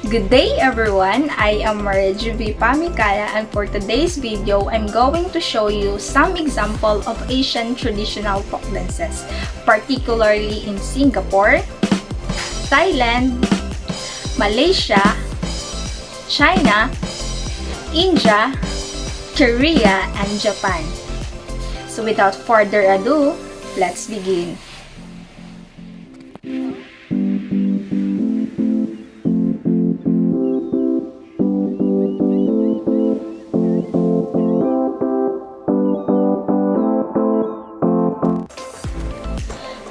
Good day everyone! I am Marjorie Pamikala, and for today's video, I'm going to show you some example of Asian traditional folk dances, particularly in Singapore, Thailand, Malaysia, China, India, Korea, and Japan. So without further ado, let's begin.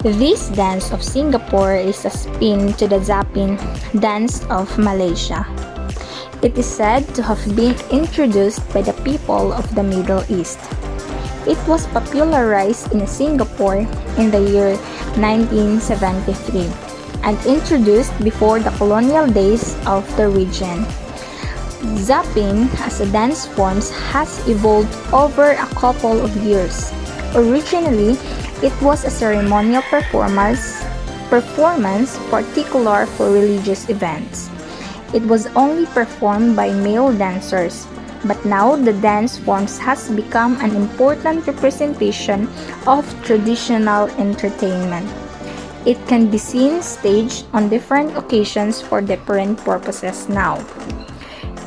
This dance of Singapore is a spin to the Zapin dance of Malaysia. It is said to have been introduced by the people of the Middle East. It was popularized in Singapore in the year 1973 and introduced before the colonial days of the region. Zapin as a dance form has evolved over a couple of years. Originally, it was a ceremonial performance particular for religious events. It was only performed by male dancers, but now the dance form has become an important representation of traditional entertainment. It can be seen staged on different occasions for different purposes now.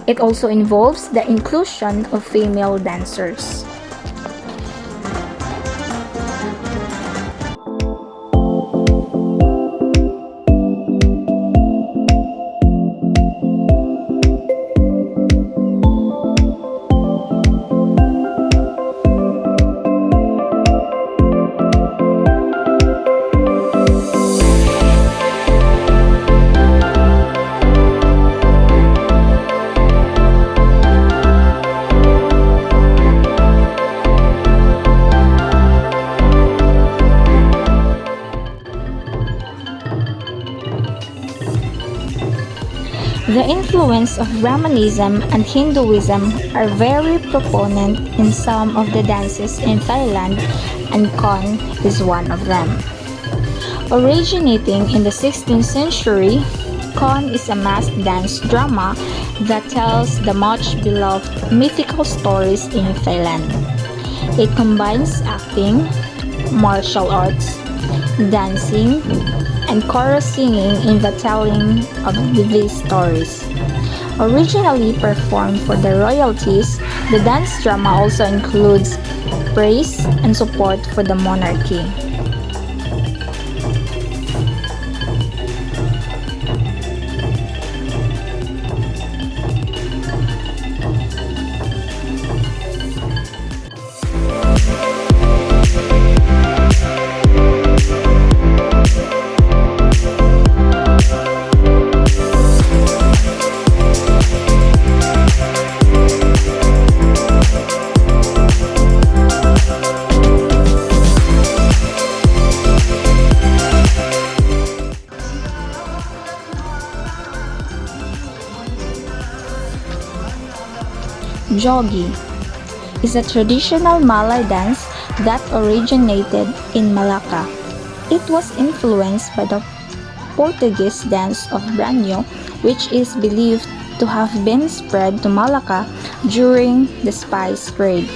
It also involves the inclusion of female dancers. The influence of Brahmanism and Hinduism are very proponent in some of the dances in Thailand, and Kon is one of them. Originating in the 16th century, Kon is a mass dance drama that tells the much beloved mythical stories in Thailand. It combines acting, martial arts, dancing, and chorus singing in the telling of these stories. Originally performed for the royalties, the dance drama also includes praise and support for the monarchy. Jogi is a traditional Malay dance that originated in Malacca. It was influenced by the Portuguese dance of Branho, which is believed to have been spread to Malacca during the spice trade.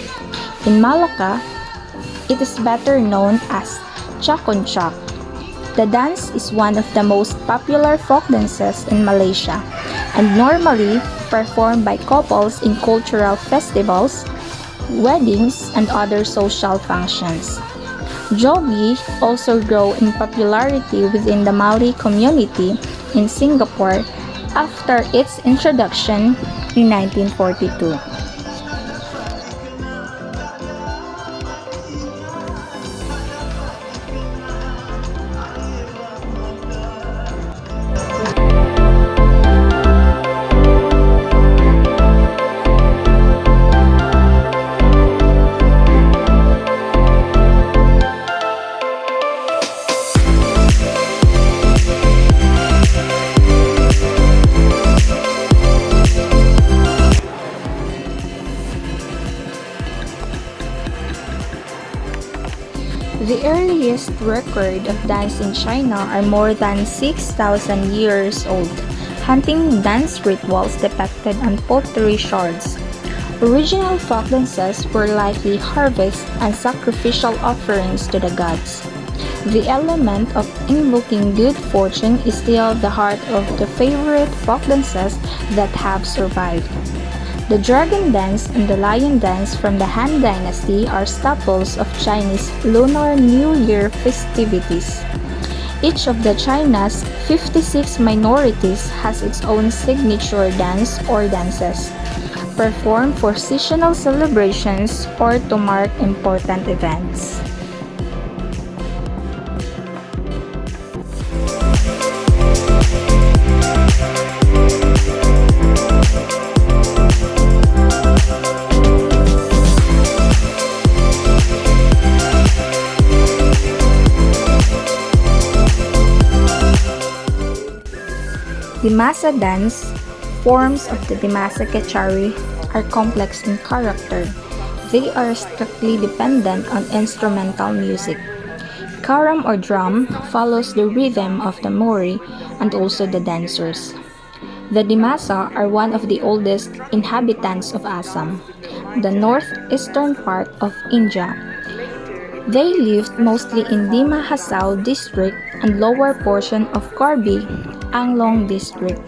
In Malacca, it is better known as Chakonchak. The dance is one of the most popular folk dances in Malaysia and normally performed by couples in cultural festivals, weddings, and other social functions. Jogi also grew in popularity within the Malay community in Singapore after its introduction in 1942. The earliest record of dance in China are more than 6,000 years old. Hunting dance rituals depicted on pottery shards. Original folk dances were likely harvest and sacrificial offerings to the gods. The element of invoking good fortune is still the heart of the favorite folk dances that have survived. The dragon dance and the lion dance from the Han Dynasty are staples of Chinese Lunar New Year festivities. Each of the China's 56 minorities has its own signature dance or dances, performed for seasonal celebrations or to mark important events. Dimasa dance, forms of the Dimasa Kechari, are complex in character. They are strictly dependent on instrumental music. Karam or drum follows the rhythm of the Mori and also the dancers. The Dimasa are one of the oldest inhabitants of Assam, the northeastern part of India. They lived mostly in Dima Hasao district and lower portion of Karbi, Anglong district.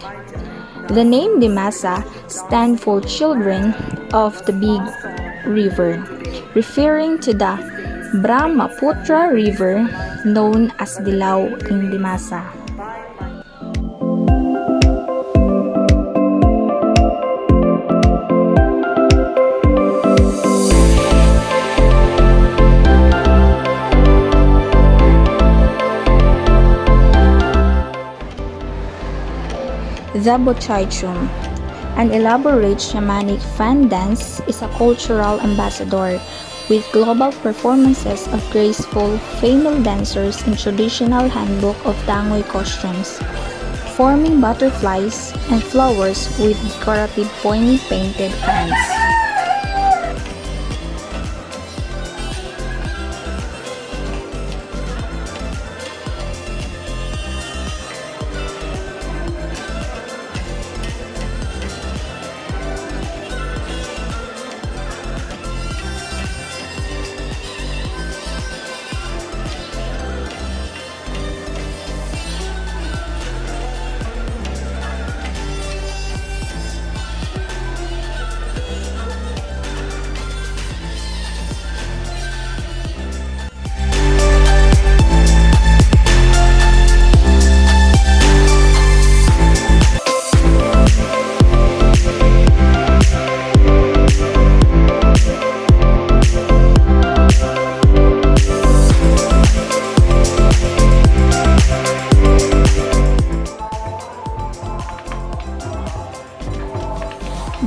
The name Dimasa stands for Children of the Big River, referring to the Brahmaputra River known as Dilaw in Dimasa. The Bochaichum, an elaborate shamanic fan dance, is a cultural ambassador with global performances of graceful female dancers in traditional handbook of Tangoy costumes, forming butterflies and flowers with decorative pointy-painted fans.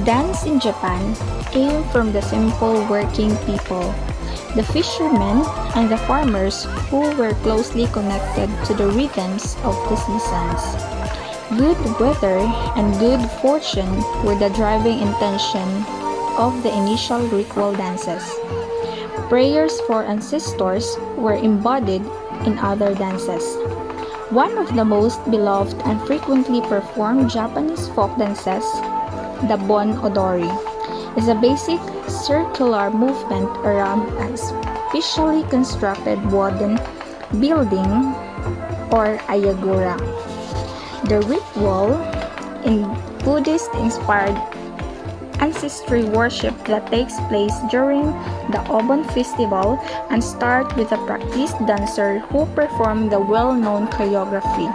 Dance in Japan came from the simple working people, the fishermen and the farmers who were closely connected to the rhythms of the seasons. Good weather and good fortune were the driving intention of the initial ritual dances. Prayers for ancestors were embodied in other dances. One of the most beloved and frequently performed Japanese folk dances, the Bon Odori, is a basic circular movement around a specially constructed wooden building or ayagura. The ritual in Buddhist-inspired ancestry worship that takes place during the Obon festival and start with a practiced dancer who perform the well-known choreography.